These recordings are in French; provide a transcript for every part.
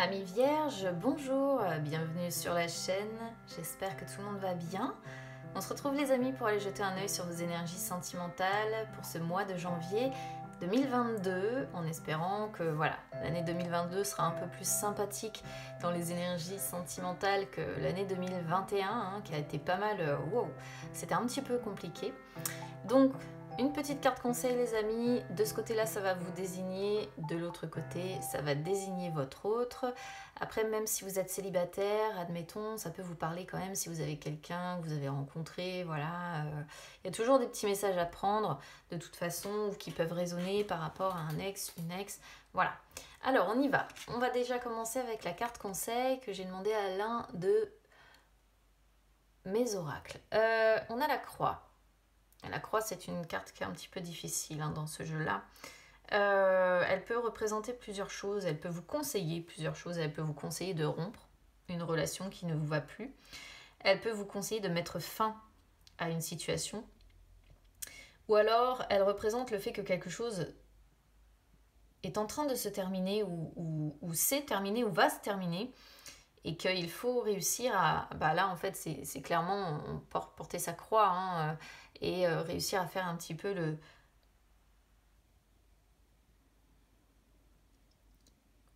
Amis vierges, bonjour, bienvenue sur la chaîne, j'espère que tout le monde va bien. On se retrouve les amis pour aller jeter un œil sur vos énergies sentimentales pour ce mois de janvier 2022, en espérant que voilà, l'année 2022 sera un peu plus sympathique dans les énergies sentimentales que l'année 2021, hein, qui a été pas mal, wow, c'était un petit peu compliqué. Donc, une petite carte conseil les amis, de ce côté là ça va vous désigner, de l'autre côté ça va désigner votre autre. Après même si vous êtes célibataire, admettons, ça peut vous parler quand même si vous avez quelqu'un que vous avez rencontré, voilà. Il y a toujours des petits messages à prendre de toute façon ou qui peuvent résonner par rapport à un ex, une ex, voilà. Alors on y va, on va déjà commencer avec la carte conseil que j'ai demandé à l'un de mes oracles. On a la croix. La croix, c'est une carte qui est un petit peu difficile hein, dans ce jeu-là. Elle peut représenter plusieurs choses, elle peut vous conseiller plusieurs choses, elle peut vous conseiller de rompre une relation qui ne vous va plus, elle peut vous conseiller de mettre fin à une situation, ou alors elle représente le fait que quelque chose est en train de se terminer, ou s'est terminé, ou va se terminer, et qu'il faut réussir à... Bah là, en fait, c'est clairement porter sa croix, hein, et réussir à faire un petit peu le...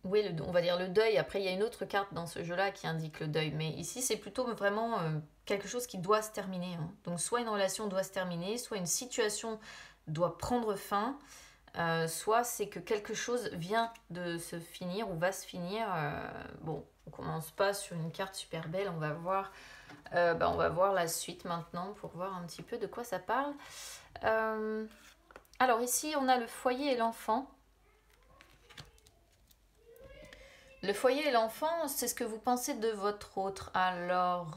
Oui, on va dire le deuil. Après, il y a une autre carte dans ce jeu-là qui indique le deuil. Mais ici, c'est plutôt vraiment quelque chose qui doit se terminer. Hein. Donc, soit une relation doit se terminer, soit une situation doit prendre fin, soit c'est que quelque chose vient de se finir ou va se finir. Bon, on commence pas sur une carte super belle. On va voir, on va voir la suite maintenant pour voir un petit peu de quoi ça parle. Alors ici, on a le foyer et l'enfant. Le foyer et l'enfant, c'est ce que vous pensez de votre autre. Alors,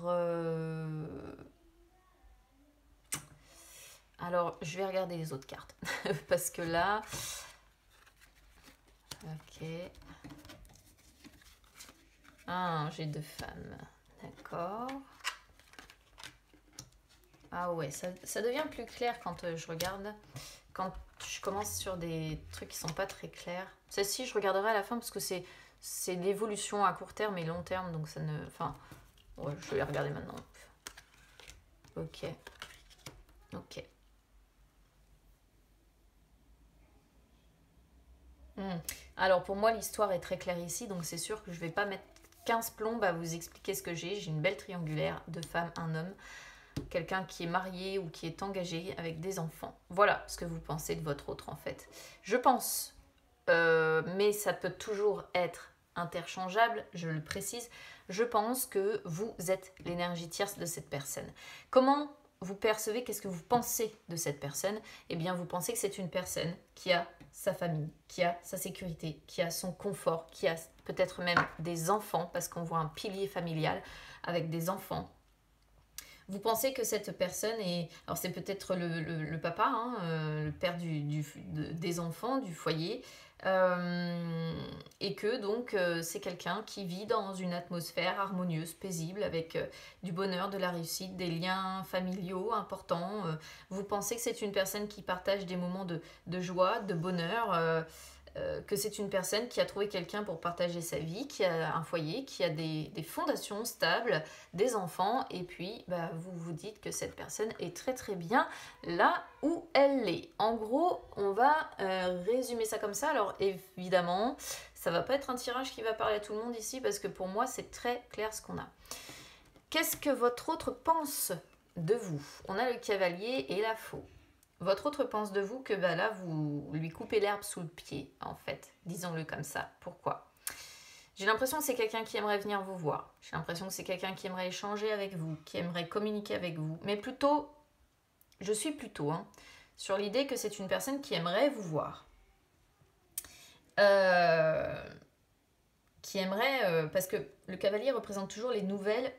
je vais regarder les autres cartes. Parce que là... Ok. Ah, j'ai deux femmes. D'accord. Ah ouais, ça devient plus clair quand je regarde. Quand je commence sur des trucs qui sont pas très clairs. Celle-ci, je regarderai à la fin parce que c'est l'évolution à court terme et long terme. Donc ça ne... Enfin, ouais, je vais les regarder maintenant. Ok. Ok. Alors pour moi, l'histoire est très claire ici. Donc c'est sûr que je vais pas mettre 15 plombes à vous expliquer ce que j'ai. J'ai une belle triangulaire, deux femmes, un homme. Quelqu'un qui est marié ou qui est engagé avec des enfants. Voilà ce que vous pensez de votre autre en fait. Je pense, mais ça peut toujours être interchangeable, je le précise, je pense que vous êtes l'énergie tierce de cette personne. Comment vous percevez, qu'est-ce que vous pensez de cette personne? Eh bien, vous pensez que c'est une personne qui a sa famille, qui a sa sécurité, qui a son confort, qui a peut-être même des enfants, parce qu'on voit un pilier familial avec des enfants. Vous pensez que cette personne est... Alors c'est peut-être le papa, hein, le père des enfants, du foyer, et que donc c'est quelqu'un qui vit dans une atmosphère harmonieuse, paisible, avec du bonheur, de la réussite, des liens familiaux importants. Vous pensez que c'est une personne qui partage des moments de joie, de bonheur, que c'est une personne qui a trouvé quelqu'un pour partager sa vie, qui a un foyer, qui a des fondations stables, des enfants, et puis vous vous dites que cette personne est très très bien là où elle est. En gros, on va résumer ça comme ça. Alors évidemment, ça va pas être un tirage qui va parler à tout le monde ici, parce que pour moi, c'est très clair ce qu'on a. Qu'est-ce que votre autre pense de vous? On a le cavalier et la faux. Votre autre pense de vous que là, vous lui coupez l'herbe sous le pied, en fait. Disons-le comme ça. Pourquoi? J'ai l'impression que c'est quelqu'un qui aimerait venir vous voir. J'ai l'impression que c'est quelqu'un qui aimerait échanger avec vous, qui aimerait communiquer avec vous. Mais plutôt, je suis plutôt sur l'idée que c'est une personne qui aimerait vous voir. Qui aimerait... parce que le cavalier représente toujours les nouvelles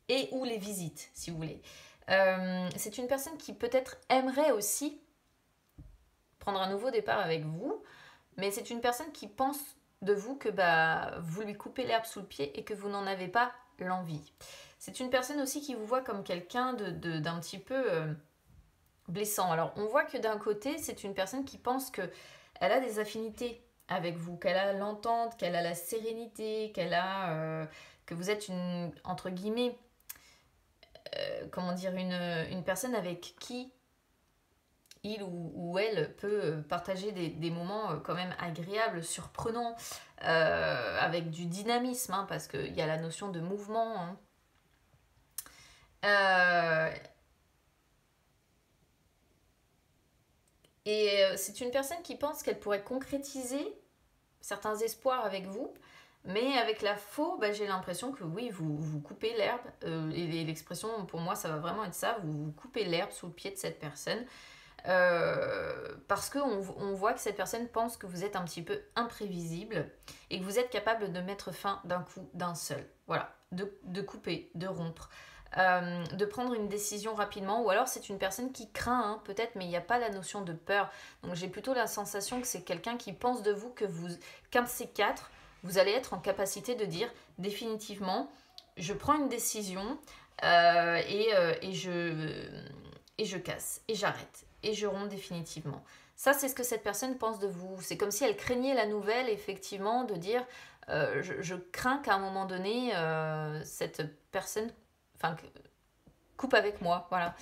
et ou les visites, si vous voulez. C'est une personne qui peut-être aimerait aussi prendre un nouveau départ avec vous, mais c'est une personne qui pense de vous que vous lui coupez l'herbe sous le pied et que vous n'en avez pas l'envie. C'est une personne aussi qui vous voit comme quelqu'un d'un petit peu blessant. Alors on voit que d'un côté, c'est une personne qui pense qu'elle a des affinités avec vous, qu'elle a l'entente, qu'elle a la sérénité, que vous êtes entre guillemets, comment dire, une personne avec qui il ou elle peut partager des moments quand même agréables, surprenants, avec du dynamisme, hein, parce qu'il y a la notion de mouvement. Hein. C'est une personne qui pense qu'elle pourrait concrétiser certains espoirs avec vous, mais avec la faux, j'ai l'impression que oui, vous coupez l'herbe. Et l'expression, pour moi, ça va vraiment être ça, vous coupez l'herbe sous le pied de cette personne. Parce qu'on voit que cette personne pense que vous êtes un petit peu imprévisible et que vous êtes capable de mettre fin d'un coup, d'un seul. Voilà, de couper, de rompre, de prendre une décision rapidement. Ou alors c'est une personne qui craint, hein, peut-être, mais il n'y a pas la notion de peur. Donc j'ai plutôt la sensation que c'est quelqu'un qui pense de vous qu'un de ces quatre, vous allez être en capacité de dire définitivement, je prends une décision et je casse, et j'arrête, et je romps définitivement. Ça, c'est ce que cette personne pense de vous. C'est comme si elle craignait la nouvelle, effectivement, de dire je crains qu'à un moment donné, cette personne coupe avec moi. Voilà.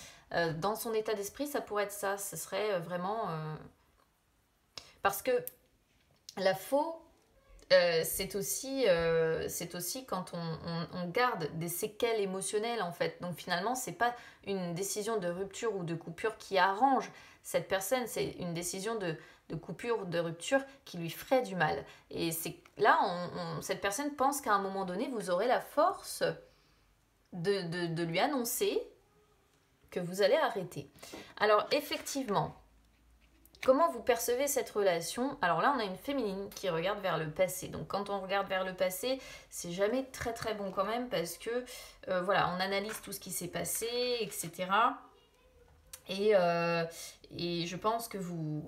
Dans son état d'esprit, ça pourrait être ça. Ce serait vraiment... Parce que la faux, c'est aussi quand on garde des séquelles émotionnelles en fait. Donc finalement, c'est pas une décision de rupture ou de coupure qui arrange cette personne, c'est une décision de coupure ou de rupture qui lui ferait du mal. Et c'est là, cette personne pense qu'à un moment donné, vous aurez la force de lui annoncer que vous allez arrêter. Alors effectivement, comment vous percevez cette relation? Alors là, on a une féminine qui regarde vers le passé. Donc quand on regarde vers le passé, c'est jamais très très bon quand même parce que voilà, on analyse tout ce qui s'est passé, etc. Et je pense que vous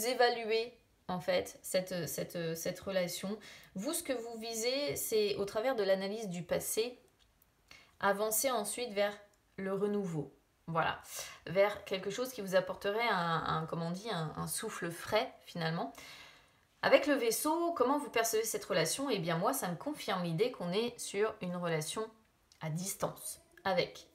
évaluez en fait cette relation. Vous, ce que vous visez, c'est au travers de l'analyse du passé, avancer ensuite vers le renouveau. Voilà, vers quelque chose qui vous apporterait un souffle frais finalement. Avec le Vaisseau, comment vous percevez cette relation? Eh bien moi, ça me confirme l'idée qu'on est sur une relation à distance, avec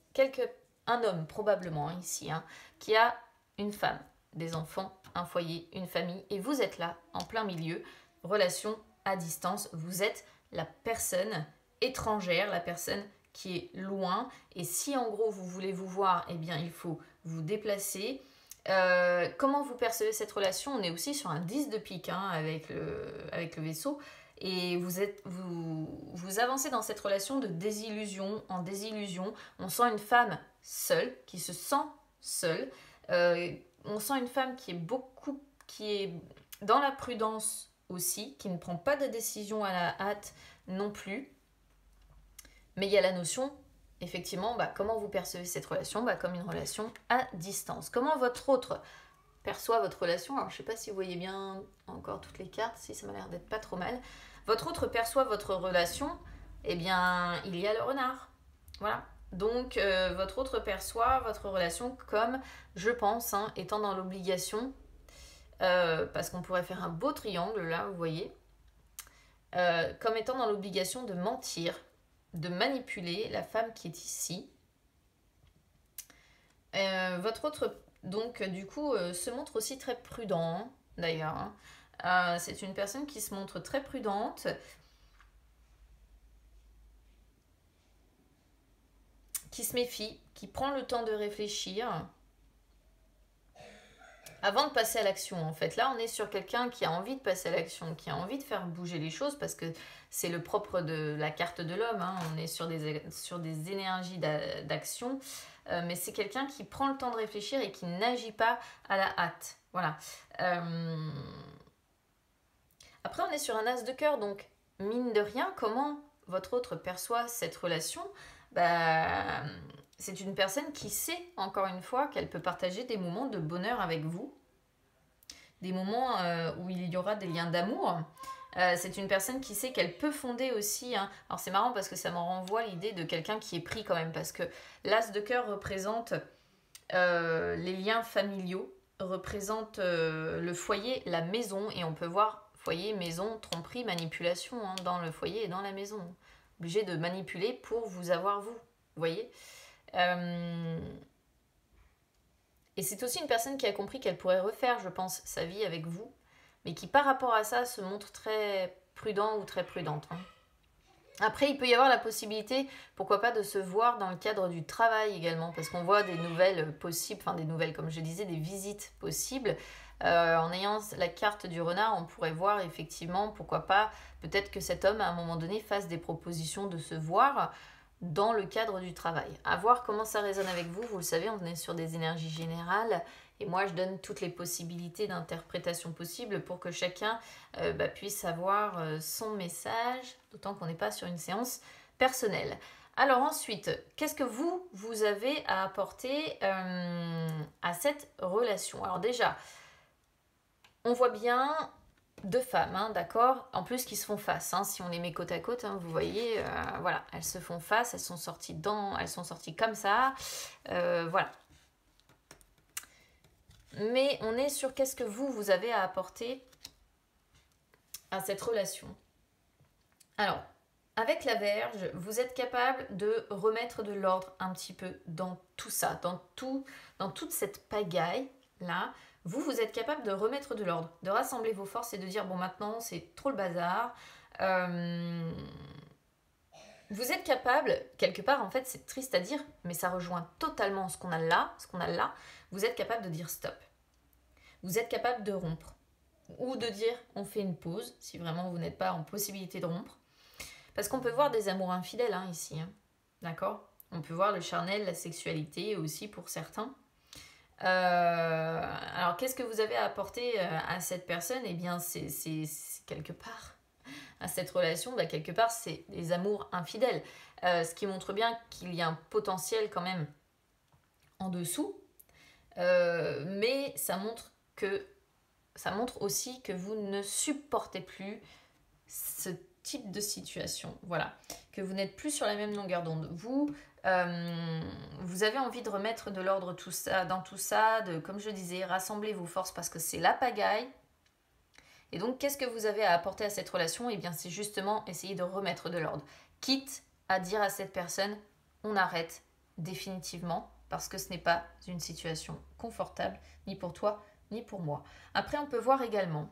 un homme probablement ici, hein, qui a une femme, des enfants, un foyer, une famille, et vous êtes là, en plein milieu, relation à distance, vous êtes la personne étrangère, la personne qui est loin, et si en gros vous voulez vous voir, eh bien il faut vous déplacer. Comment vous percevez cette relation? On est aussi sur un 10 de pique, hein, avec le Vaisseau, et vous avancez dans cette relation de désillusion en désillusion. On sent une femme seule, qui se sent seule. On sent une femme qui est dans la prudence aussi, qui ne prend pas de décision à la hâte non plus. Mais il y a la notion, effectivement, comment vous percevez cette relation? Comme une relation à distance. Comment votre autre perçoit votre relation? Alors, je ne sais pas si vous voyez bien encore toutes les cartes, si ça m'a l'air d'être pas trop mal. Votre autre perçoit votre relation, eh bien, il y a le renard. Voilà. Donc, votre autre perçoit votre relation comme, je pense, hein, étant dans l'obligation, parce qu'on pourrait faire un beau triangle, là, vous voyez, comme étant dans l'obligation de mentir, de manipuler la femme qui est ici. Votre autre, donc, du coup, se montre aussi très prudent, d'ailleurs. Hein. C'est une personne qui se montre très prudente, qui se méfie, qui prend le temps de réfléchir avant de passer à l'action. En fait, là, on est sur quelqu'un qui a envie de passer à l'action, qui a envie de faire bouger les choses, parce que c'est le propre de la carte de l'homme. Hein. On est sur des énergies d'action, mais c'est quelqu'un qui prend le temps de réfléchir et qui n'agit pas à la hâte. Voilà. Après, on est sur un as de cœur, donc mine de rien, comment votre autre perçoit cette relation? C'est une personne qui sait, encore une fois, qu'elle peut partager des moments de bonheur avec vous, des moments où il y aura des liens d'amour. C'est une personne qui sait qu'elle peut fonder aussi, hein. Alors c'est marrant parce que ça m'en renvoie l'idée de quelqu'un qui est pris quand même, parce que l'as de cœur représente les liens familiaux, représente le foyer, la maison, et on peut voir foyer, maison, tromperie, manipulation hein, dans le foyer et dans la maison. Obligé de manipuler pour vous avoir vous, voyez. Et c'est aussi une personne qui a compris qu'elle pourrait refaire, je pense, sa vie avec vous, mais qui par rapport à ça se montre très prudent ou très prudente. Hein. Après, il peut y avoir la possibilité, pourquoi pas, de se voir dans le cadre du travail également, parce qu'on voit des nouvelles possibles, enfin des nouvelles, comme je disais, des visites possibles. En ayant la carte du renard, on pourrait voir effectivement, pourquoi pas, peut-être que cet homme, à un moment donné, fasse des propositions de se voir dans le cadre du travail. À voir comment ça résonne avec vous. Vous le savez, on est sur des énergies générales. Et moi, je donne toutes les possibilités d'interprétation possibles pour que chacun puisse avoir son message, d'autant qu'on n'est pas sur une séance personnelle. Alors ensuite, qu'est-ce que vous avez à apporter à cette relation? Alors déjà, on voit bien deux femmes, hein, d'accord? En plus, qui se font face. Hein, si on les met côte à côte, hein, vous voyez, voilà, elles se font face, elles sont sorties comme ça, voilà. Mais on est sur qu'est-ce que vous avez à apporter à cette relation. Alors, avec la Vierge, vous êtes capable de remettre de l'ordre un petit peu dans tout ça, dans toute cette pagaille-là. Vous êtes capable de remettre de l'ordre, de rassembler vos forces et de dire, bon, maintenant, c'est trop le bazar. Vous êtes capable, quelque part, en fait, c'est triste à dire, mais ça rejoint totalement ce qu'on a là, vous êtes capable de dire stop. Vous êtes capable de rompre. Ou de dire, on fait une pause, si vraiment vous n'êtes pas en possibilité de rompre. Parce qu'on peut voir des amours infidèles, hein, ici. Hein. D'accord ? On peut voir le charnel, la sexualité aussi pour certains. Alors, qu'est-ce que vous avez à apporter à cette personne? Eh bien, c'est quelque part, à cette relation, quelque part, c'est des amours infidèles. Ce qui montre bien qu'il y a un potentiel quand même en dessous. Mais ça montre aussi que vous ne supportez plus ce type de situation. Voilà. Que vous n'êtes plus sur la même longueur d'onde. Vous avez envie de remettre de l'ordre dans tout ça, comme je disais, rassembler vos forces parce que c'est la pagaille. Et donc, qu'est-ce que vous avez à apporter à cette relation? Eh bien, c'est justement essayer de remettre de l'ordre. Quitte à dire à cette personne, on arrête définitivement parce que ce n'est pas une situation confortable, ni pour toi, ni pour moi. Après, on peut voir également,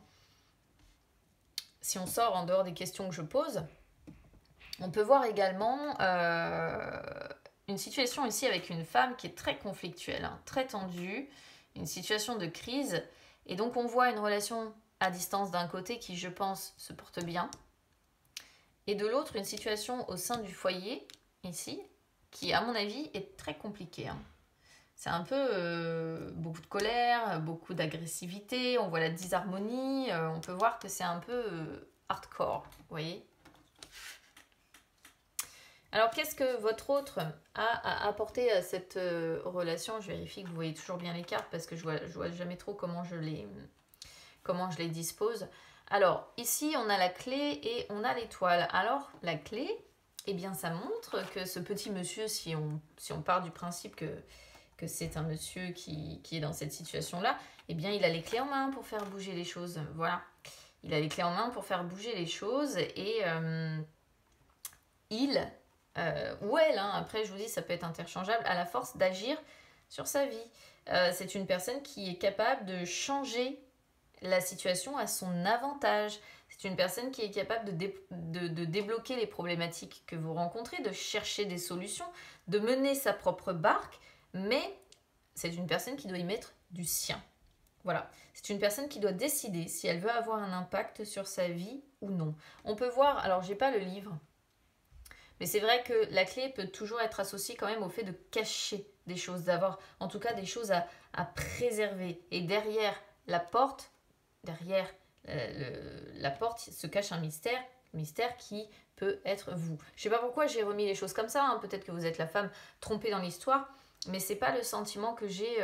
si on sort en dehors des questions que je pose, on peut voir également une situation ici avec une femme qui est très conflictuelle, hein, très tendue, une situation de crise. Et donc, on voit une relation à distance d'un côté qui, je pense, se porte bien. Et de l'autre, une situation au sein du foyer, ici, qui, à mon avis, est très compliquée. Hein. C'est un peu beaucoup de colère, beaucoup d'agressivité, on voit la disharmonie, on peut voir que c'est un peu hardcore, vous voyez. Alors, qu'est-ce que votre autre a à apporter à cette relation? Je vérifie que vous voyez toujours bien les cartes parce que je vois jamais trop comment je les dispose. Alors, ici, on a la clé et on a l'étoile. Alors, la clé, eh bien, ça montre que ce petit monsieur, si on part du principe que c'est un monsieur qui est dans cette situation-là, eh bien, il a les clés en main pour faire bouger les choses. Voilà. Il a les clés en main pour faire bouger les choses et il, ou elle, hein, après, je vous dis, ça peut être interchangeable, a la force d'agir sur sa vie. C'est une personne qui est capable de changer la situation à son avantage. C'est une personne qui est capable de débloquer les problématiques que vous rencontrez, de chercher des solutions, de mener sa propre barque, mais c'est une personne qui doit y mettre du sien. Voilà, c'est une personne qui doit décider si elle veut avoir un impact sur sa vie ou non. On peut voir, alors j'ai pas le livre, mais c'est vrai que la clé peut toujours être associée quand même au fait de cacher des choses, d'avoir en tout cas des choses à préserver. Et derrière la porte, la porte se cache un mystère qui peut être vous. Je sais pas pourquoi j'ai remis les choses comme ça, hein. Peut-être que vous êtes la femme trompée dans l'histoire, mais c'est pas le sentiment que j'ai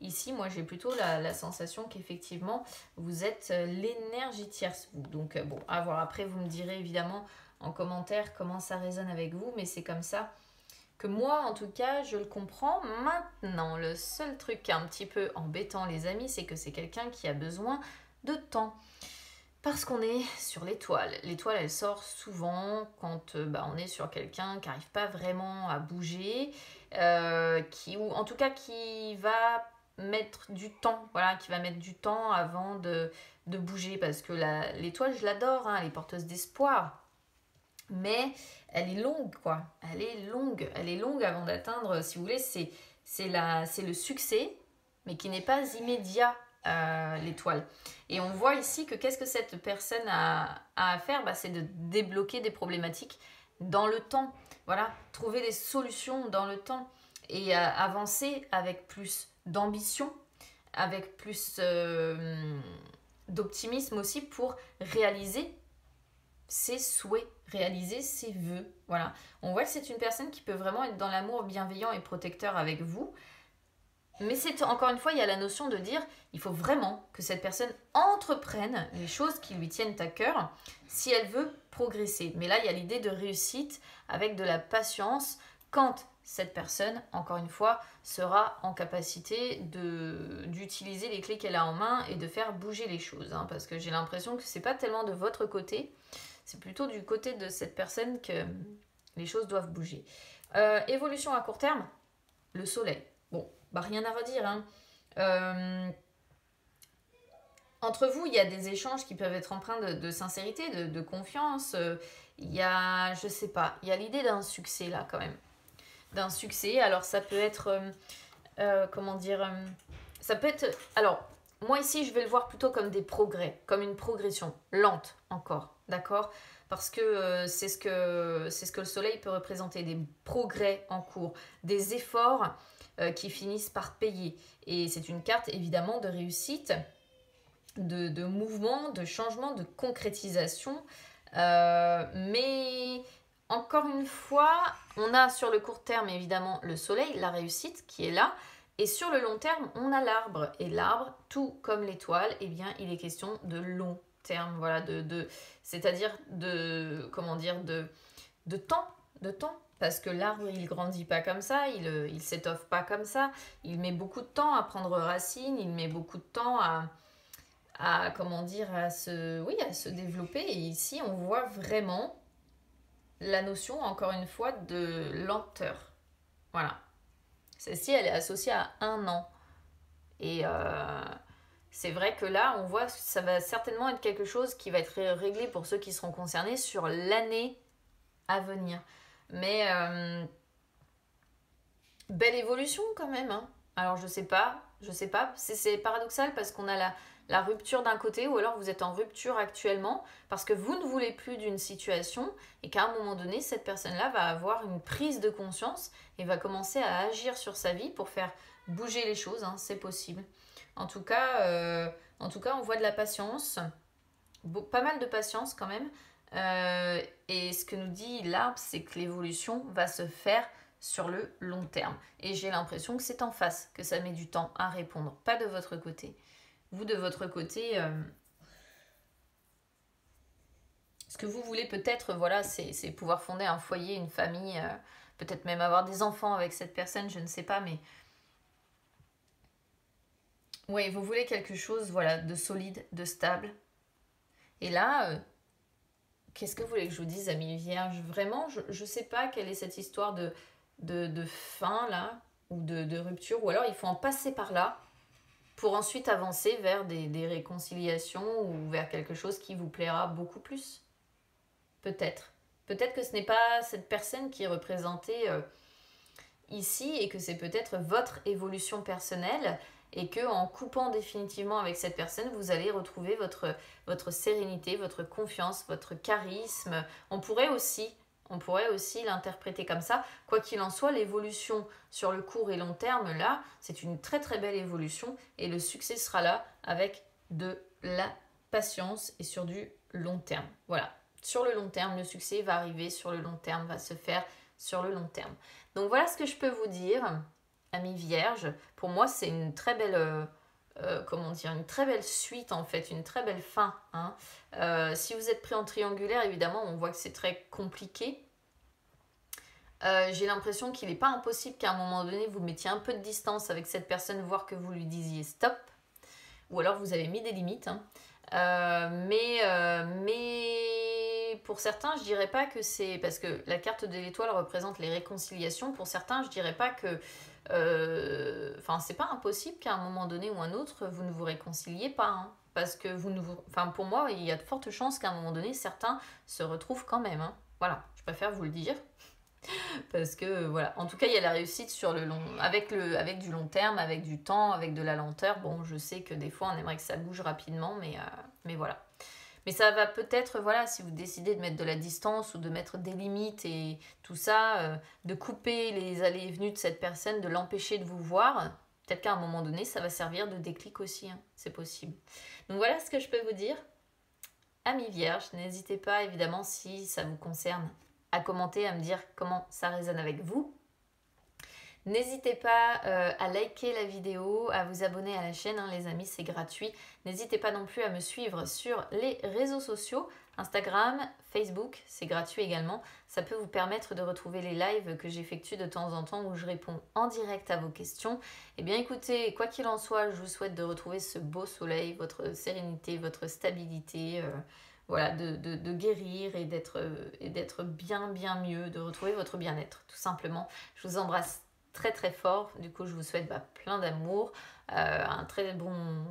ici. Moi, j'ai plutôt la sensation qu'effectivement, vous êtes l'énergie tierce. Donc, bon, à voir. Après, vous me direz évidemment en commentaire comment ça résonne avec vous, mais c'est comme ça que moi, en tout cas, je le comprends maintenant. Le seul truc un petit peu embêtant, les amis, c'est que c'est quelqu'un qui a besoin de temps. Parce qu'on est sur l'étoile. L'étoile, elle sort souvent quand on est sur quelqu'un qui n'arrive pas vraiment à bouger, ou en tout cas qui va mettre du temps, voilà, qui va mettre du temps avant de bouger. Parce que l'étoile, je l'adore, hein, elle est porteuse d'espoir. Mais elle est longue, quoi. Elle est longue avant d'atteindre, si vous voulez, c'est le succès, mais qui n'est pas immédiat, l'étoile. Et on voit ici que qu'est-ce que cette personne a à faire, c'est de débloquer des problématiques dans le temps. Voilà, trouver des solutions dans le temps et avancer avec plus d'ambition, avec plus d'optimisme aussi pour réaliser ses souhaits, réaliser ses vœux. Voilà. On voit que c'est une personne qui peut vraiment être dans l'amour bienveillant et protecteur avec vous. Mais c'est encore une fois, il y a la notion de dire, il faut vraiment que cette personne entreprenne les choses qui lui tiennent à cœur si elle veut progresser. Mais là, il y a l'idée de réussite avec de la patience quand cette personne, encore une fois, sera en capacité d'utiliser les clés qu'elle a en main et de faire bouger les choses. Hein, parce que j'ai l'impression que c'est pas tellement de votre côté, c'est plutôt du côté de cette personne que les choses doivent bouger. Évolution à court terme, le soleil. Bon, rien à redire. Hein. Entre vous, il y a des échanges qui peuvent être empreints de sincérité, de confiance. Il y a, je sais pas, il y a l'idée d'un succès là quand même. D'un succès, alors ça peut être, ça peut être, alors moi ici je vais le voir plutôt comme des progrès, comme une progression, lente encore, d'accord? Parce que c'est ce que le soleil peut représenter, des progrès en cours, des efforts qui finissent par payer. Et c'est une carte évidemment de réussite, de mouvement, de changement, de concrétisation. Mais encore une fois, on a sur le court terme évidemment le soleil, la réussite qui est là. Et sur le long terme, on a l'arbre. Et l'arbre, tout comme l'étoile, eh bien, il est question de long terme. Voilà, c'est-à-dire de temps. De temps. Parce que l'arbre, il grandit pas comme ça, il s'étoffe pas comme ça. Il met beaucoup de temps à prendre racine, il met beaucoup de temps à se développer. Et ici, on voit vraiment la notion, encore une fois, de lenteur. Voilà. Celle-ci, elle est associée à 1 an. Et c'est vrai que là, on voit que ça va certainement être quelque chose qui va être réglé pour ceux qui seront concernés sur l'année à venir. Mais belle évolution quand même. Hein. Alors je sais pas. C'est paradoxal parce qu'on a la rupture d'un côté ou alors vous êtes en rupture actuellement parce que vous ne voulez plus d'une situation et qu'à un moment donné, cette personne-là va avoir une prise de conscience et va commencer à agir sur sa vie pour faire bouger les choses. Hein, c'est possible. En tout cas, on voit de la patience, pas mal de patience quand même. Et ce que nous dit l'arbre, c'est que l'évolution va se faire sur le long terme. Et j'ai l'impression que c'est en face que ça met du temps à répondre, pas de votre côté. Vous, de votre côté, ce que vous voulez peut-être, voilà, c'est pouvoir fonder un foyer, une famille, peut-être même avoir des enfants avec cette personne, je ne sais pas, mais oui, vous voulez quelque chose, voilà, de solide, de stable. Et là, qu'est-ce que vous voulez que je vous dise, amis vierges? Vraiment, je ne sais pas quelle est cette histoire de fin, là, ou de rupture, ou alors il faut en passer par là pour ensuite avancer vers des réconciliations ou vers quelque chose qui vous plaira beaucoup plus. Peut-être. Peut-être que ce n'est pas cette personne qui est représentée ici et que c'est peut-être votre évolution personnelle et que en coupant définitivement avec cette personne, vous allez retrouver votre sérénité, votre confiance, votre charisme. On pourrait aussi l'interpréter comme ça. Quoi qu'il en soit, l'évolution sur le court et long terme, là, c'est une très très belle évolution et le succès sera là avec de la patience et sur du long terme. Voilà. Sur le long terme, le succès va arriver sur le long terme, va se faire sur le long terme. Donc voilà ce que je peux vous dire, amis vierges. Pour moi, c'est une très belle... une très belle suite en fait, une très belle fin. Hein. Si vous êtes pris en triangulaire, évidemment, on voit que c'est très compliqué. J'ai l'impression qu'il n'est pas impossible qu'à un moment donné, vous mettiez un peu de distance avec cette personne, voire que vous lui disiez stop, ou alors vous avez mis des limites. Hein. Mais pour certains, je dirais pas que c'est... Parce que la carte de l'étoile représente les réconciliations. Pour certains, je dirais pas que... Enfin, c'est pas impossible qu'à un moment donné ou un autre, vous ne vous réconciliez pas. Hein. Parce que vous ne vous... Enfin, pour moi, il y a de fortes chances qu'à un moment donné, certains se retrouvent quand même. Hein. Voilà, je préfère vous le dire. Parce que voilà, en tout cas, il y a la réussite sur le long, avec du long terme, avec du temps, avec de la lenteur. Bon, je sais que des fois, on aimerait que ça bouge rapidement, mais voilà. Mais ça va peut-être, voilà, si vous décidez de mettre de la distance ou de mettre des limites et tout ça, de couper les allées et venues de cette personne, de l'empêcher de vous voir, peut-être qu'à un moment donné, ça va servir de déclic aussi, hein, c'est possible. Donc voilà ce que je peux vous dire. Amis vierges, n'hésitez pas évidemment si ça vous concerne à commenter, à me dire comment ça résonne avec vous. N'hésitez pas à liker la vidéo, à vous abonner à la chaîne, hein, les amis, c'est gratuit. N'hésitez pas non plus à me suivre sur les réseaux sociaux, Instagram, Facebook, c'est gratuit également. Ça peut vous permettre de retrouver les lives que j'effectue de temps en temps où je réponds en direct à vos questions. Eh bien écoutez, quoi qu'il en soit, je vous souhaite de retrouver ce beau soleil, votre sérénité, votre stabilité, voilà, de guérir et d'être bien mieux, de retrouver votre bien-être, tout simplement. Je vous embrasse très très fort. Du coup, je vous souhaite plein d'amour, un très bon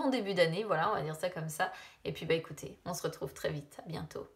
début d'année, voilà, on va dire ça comme ça. Et puis écoutez, on se retrouve très vite. À bientôt.